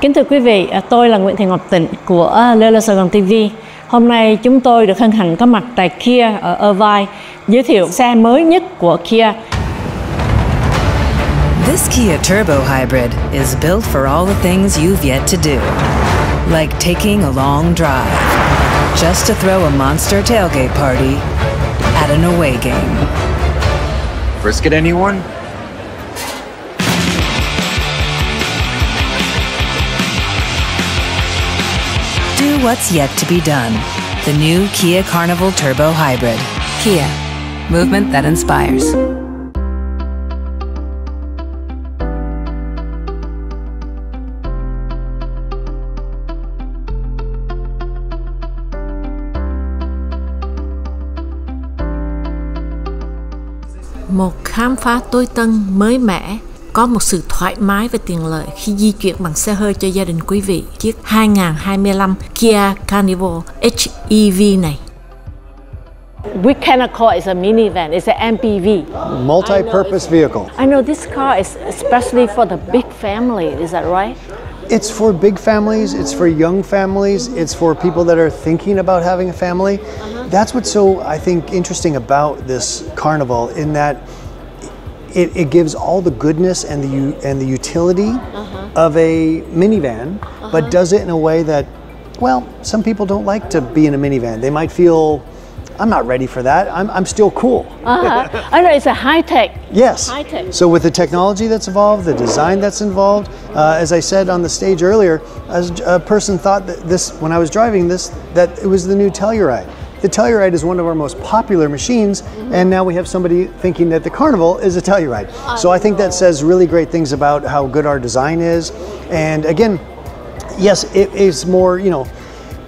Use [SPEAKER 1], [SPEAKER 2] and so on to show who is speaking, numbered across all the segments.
[SPEAKER 1] Kính thưa quý vị, tôi là Nguyễn Thị Ngọc Tịnh của LittleSaigon TV. Hôm nay chúng tôi được hân hạnh có mặt tại Kia ở Irvine giới thiệu xe mới nhất của Kia.
[SPEAKER 2] This Kia Turbo Hybrid is built for all the things you've yet to do, like taking a long drive, just to throw a monster tailgate party at an away game.
[SPEAKER 3] Brisket, anyone?
[SPEAKER 2] Do what's yet to be done. The new Kia Carnival Turbo Hybrid. Kia. Movement that inspires.
[SPEAKER 4] Một khám phá tối tân, mới mẻ, có một sự thoải mái và tiện lợi khi di chuyển bằng xe hơi cho gia đình quý vị. Chiếc 2025 Kia Carnival HEV này.
[SPEAKER 1] We cannot call it a minivan, it's an MPV.
[SPEAKER 5] Multi-purpose vehicle.
[SPEAKER 1] I know this car is especially for the big family, is that right?
[SPEAKER 5] It's for big families, it's for young families, it's for people that are thinking about having a family. That's what's so, I think, interesting about this Carnival, in that it gives all the goodness and the utility of a minivan, but does it in a way that, well, some people don't like to be in a minivan. They might feel, I'm not ready for that. I'm still cool.
[SPEAKER 1] I know it's a high tech.
[SPEAKER 5] Yes.
[SPEAKER 1] High tech.
[SPEAKER 5] So with the technology that's involved, the design that's involved, as I said on the stage earlier, as a person thought that this, when I was driving this, that it was the new Telluride. The Telluride is one of our most popular machines, and now we have somebody thinking that the Carnival is a Telluride. So I think that says really great things about how good our design is. And again, yes, it is more, you know,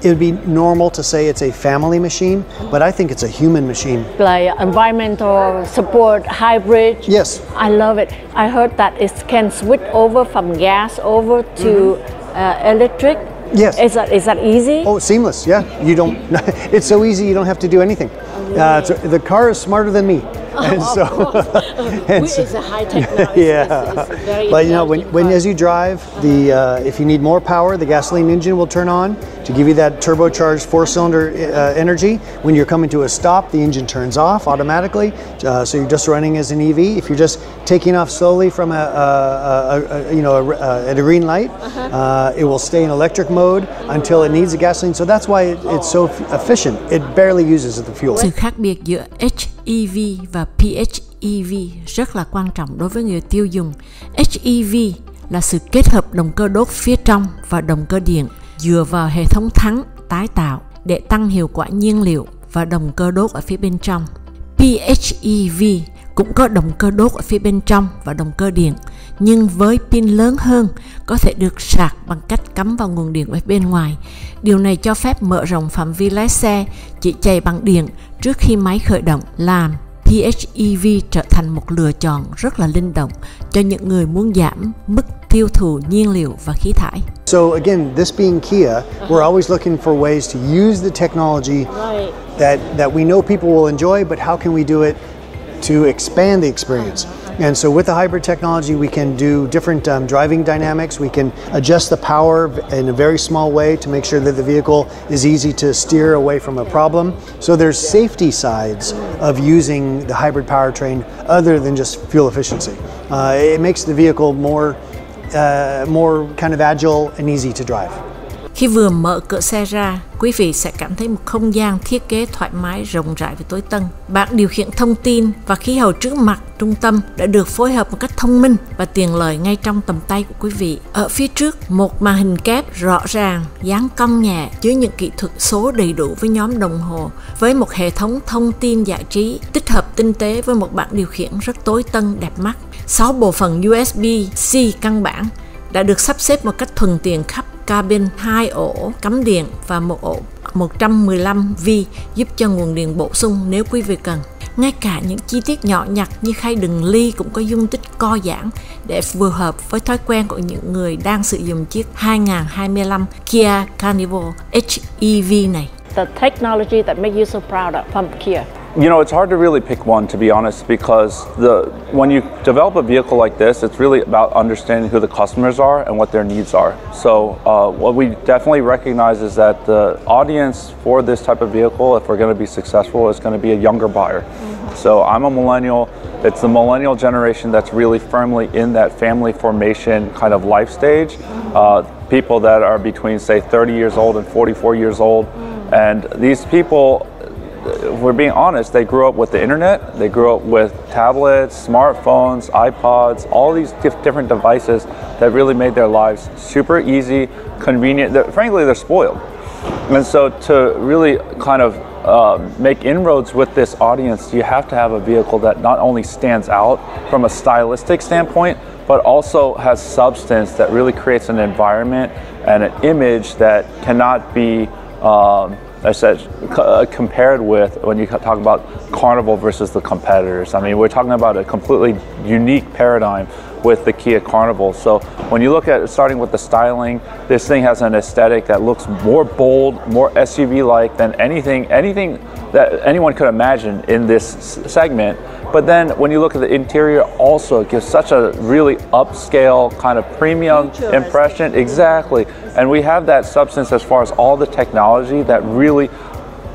[SPEAKER 5] it would be normal to say it's a family machine, but I think it's a human machine.
[SPEAKER 1] Like environmental support hybrid.
[SPEAKER 5] Yes.
[SPEAKER 1] I love it. I heard that it can switch over from gas over to electric.
[SPEAKER 5] Yes.
[SPEAKER 1] Is that easy?
[SPEAKER 5] Oh, seamless. Yeah. You don't. It's so easy. You don't have to do anything. The car is smarter than me. And so,
[SPEAKER 1] it's a high tech now.
[SPEAKER 5] Yeah.
[SPEAKER 1] It's very
[SPEAKER 5] But you know, when as you drive, if you need more power, the gasoline engine will turn on to give you that turbocharged 4-cylinder energy. When you're coming to a stop, the engine turns off automatically, so you're just running as an EV. If you're just taking off slowly from at a green light, it will stay in electric mode until it needs the gasoline. So that's why it's so efficient. It barely uses the fuel.
[SPEAKER 4] Sự khác biệt giữa HEV và PHEV rất là quan trọng đối với người tiêu dùng. HEV là sự kết hợp động cơ đốt phía trong và động cơ điện dựa vào hệ thống thắng tái tạo để tăng hiệu quả nhiên liệu và động cơ đốt ở phía bên trong. PHEV cũng có động cơ đốt ở phía bên trong và động cơ điện, nhưng với pin lớn hơn, có thể được sạc bằng cách cắm vào nguồn điện ở bên ngoài. Điều này cho phép mở rộng phạm vi lái xe chỉ chạy bằng điện trước khi máy khởi động, làm PHEV trở thành một lựa chọn rất là linh động cho những người muốn giảm mức tiêu thụ nhiên liệu và khí thải.
[SPEAKER 5] So again, this being Kia, we're always looking for ways to use the technology that we know people will enjoy, but how can we do it to expand the experience? And so with the hybrid technology, we can do different driving dynamics. We can adjust the power in a very small way to make sure that the vehicle is easy to steer away from a problem. So there's safety sides of using the hybrid powertrain other than just fuel efficiency. It makes the vehicle more kind of agile and easy to drive.
[SPEAKER 4] Khi vừa mở cửa xe ra, quý vị sẽ cảm thấy một không gian thiết kế thoải mái, rộng rãi và tối tân. Bảng điều khiển thông tin và khí hậu trước mặt trung tâm đã được phối hợp một cách thông minh và tiện lợi ngay trong tầm tay của quý vị. Ở phía trước, một màn hình kép rõ ràng, dáng cong nhẹ dưới những kỹ thuật số đầy đủ với nhóm đồng hồ, với một hệ thống thông tin giải trí tích hợp tinh tế với một bảng điều khiển rất tối tân đẹp mắt. 6 bộ phận USB-C căn bản đã được sắp xếp một cách thuận tiện khắp cabin, 2 ổ cắm điện và một ổ 115V giúp cho nguồn điện bổ sung nếu quý vị cần. Ngay cả những chi tiết nhỏ nhặt như khay đựng ly cũng có dung tích co giãn để vừa hợp với thói quen của những người đang sử dụng chiếc 2025 Kia Carnival HEV này.
[SPEAKER 1] The technology that makes you so proud of from Kia.
[SPEAKER 6] You know, it's hard to really pick one, to be honest, because when you develop a vehicle like this, it's really about understanding who the customers are and what their needs are. So what we definitely recognize is that the audience for this type of vehicle, if we're going to be successful, is going to be a younger buyer. So I'm a millennial. It's the millennial generation that's really firmly in that family formation kind of life stage. People that are between, say, 30 years old and 44 years old. And these people, if we're being honest, they grew up with the internet, they grew up with tablets, smartphones, iPods, all these different devices that really made their lives super easy, convenient. Frankly, they're spoiled. And so to really kind of make inroads with this audience, you have to have a vehicle that not only stands out from a stylistic standpoint, but also has substance that really creates an environment and an image that cannot be I said compared with when you talk about Carnival versus the competitors. I mean, we're talking about a completely unique paradigm with the Kia Carnival. So when you look at starting with the styling, this thing has an aesthetic that looks more bold, more SUV-like than anything that anyone could imagine in this segment. But then when you look at the interior, also it gives such a really upscale kind of premium impression. Exactly. And we have that substance as far as all the technology that really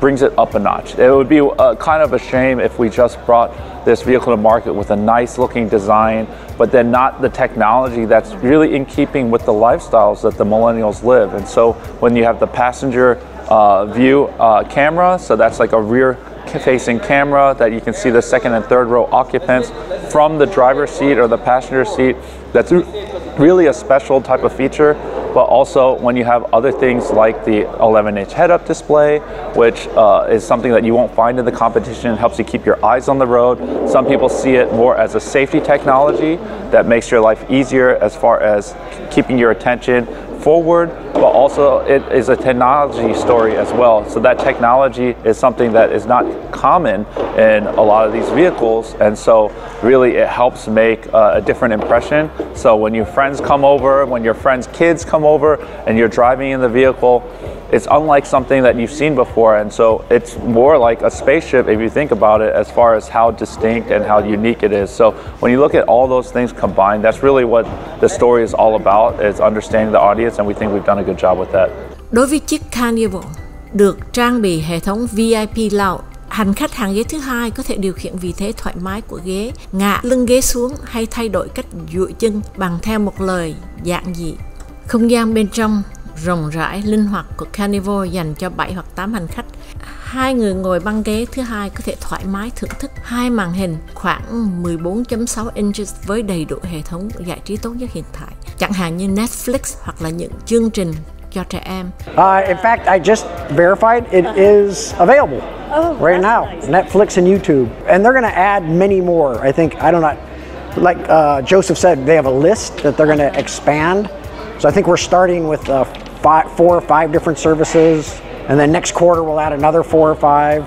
[SPEAKER 6] brings it up a notch. It would be kind of a shame if we just brought this vehicle to market with a nice looking design, but then not the technology that's really in keeping with the lifestyles that the millennials live. And so when you have the passenger view camera, so that's like a rear facing camera that you can see the second and third row occupants from the driver's seat or the passenger seat, that's really a special type of feature. But also when you have other things like the 11-inch head-up display, which is something that you won't find in the competition. It helps you keep your eyes on the road. Some people see it more as a safety technology that makes your life easier as far as keeping your attention forward, but also it is a technology story as well. So that technology is something that is not common in a lot of these vehicles, and so really it helps make a different impression. So when your friends come over, when your friends' kids come over and you're driving in the vehicle, it's unlike something that you've seen before, and so it's more like a spaceship if you think about it, as far as how distinct and how unique it is. So when you look at all those things combined, that's really what the story is all about, is understanding the audience, and we think we've done a good job with that.
[SPEAKER 4] Đối với chiếc Carnival được trang bị hệ thống VIP Lounge, hành khách hàng ghế thứ hai có thể điều khiển vị thế thoải mái của ghế, ngả lưng ghế xuống hay thay đổi cách duỗi chân bằng theo một lời giản dị. Không gian bên trong rộng rãi, linh hoạt của Carnival dành cho 7 hoặc 8 hành khách. Hai người ngồi băng ghế thứ hai có thể thoải mái thưởng thức hai màn hình khoảng 14.6 inches với đầy đủ hệ thống giải trí tốt nhất hiện tại, chẳng hạn như Netflix hoặc là những chương trình cho trẻ em.
[SPEAKER 7] In fact, I just verified it is available right now. Nice. Netflix and YouTube, and they're going to add many more. I think, I don't know, like Joseph said, they have a list that they're going to expand. So I think we're starting with 4 or 5 different services, and then next quarter we'll add another 4 or 5.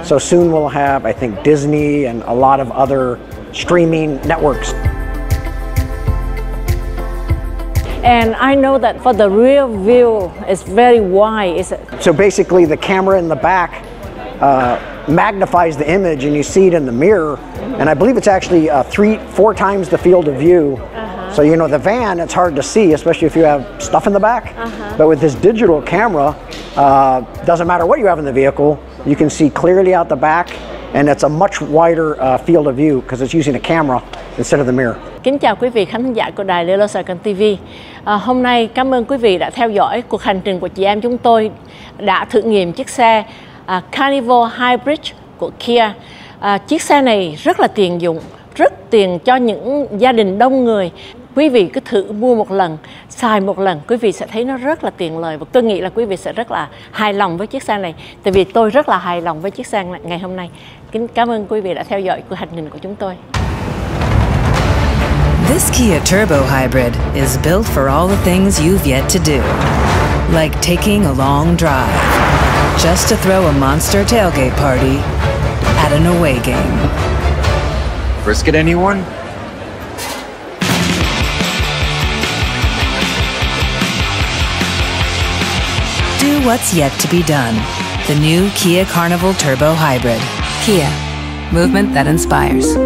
[SPEAKER 7] So soon we'll have, I think, Disney and a lot of other streaming networks.
[SPEAKER 1] And I know that for the rear view, it's very wide. Is it?
[SPEAKER 7] So basically the camera in the back magnifies the image, and you see it in the mirror. And I believe it's actually 3-4 times the field of view. So, you know, the van, it's hard to see, especially if you have stuff in the back. But with this digital camera, doesn't matter what you have in the vehicle, you can see clearly out the back, and it's a much wider field of view because it's using a camera instead of the mirror.
[SPEAKER 1] Kính chào quý vị khán giả của đài LittleSaigon TV. Hôm nay cảm ơn quý vị đã theo dõi cuộc hành trình của chị em chúng tôi đã thử nghiệm chiếc xe Carnival Hybrid của Kia. Chiếc xe này rất là tiện dụng, rất tiện cho những gia đình đông người. Quý vị cứ thử mua một lần, xài một lần, quý vị sẽ thấy nó rất là tiện lợi, và tôi nghĩ là quý vị sẽ rất là hài lòng với chiếc xe này. Tại vì tôi rất là hài lòng với chiếc xe này ngày hôm nay. Kính cảm ơn quý vị đã theo dõi cuộc hành trình của chúng tôi.
[SPEAKER 2] This Kia Turbo Hybrid is built for all the things you've yet to do, like taking a long drive, just to throw a monster tailgate party at an away game.
[SPEAKER 3] Brisket, anyone?
[SPEAKER 2] Do what's yet to be done. The new Kia Carnival Turbo Hybrid. Kia, movement that inspires.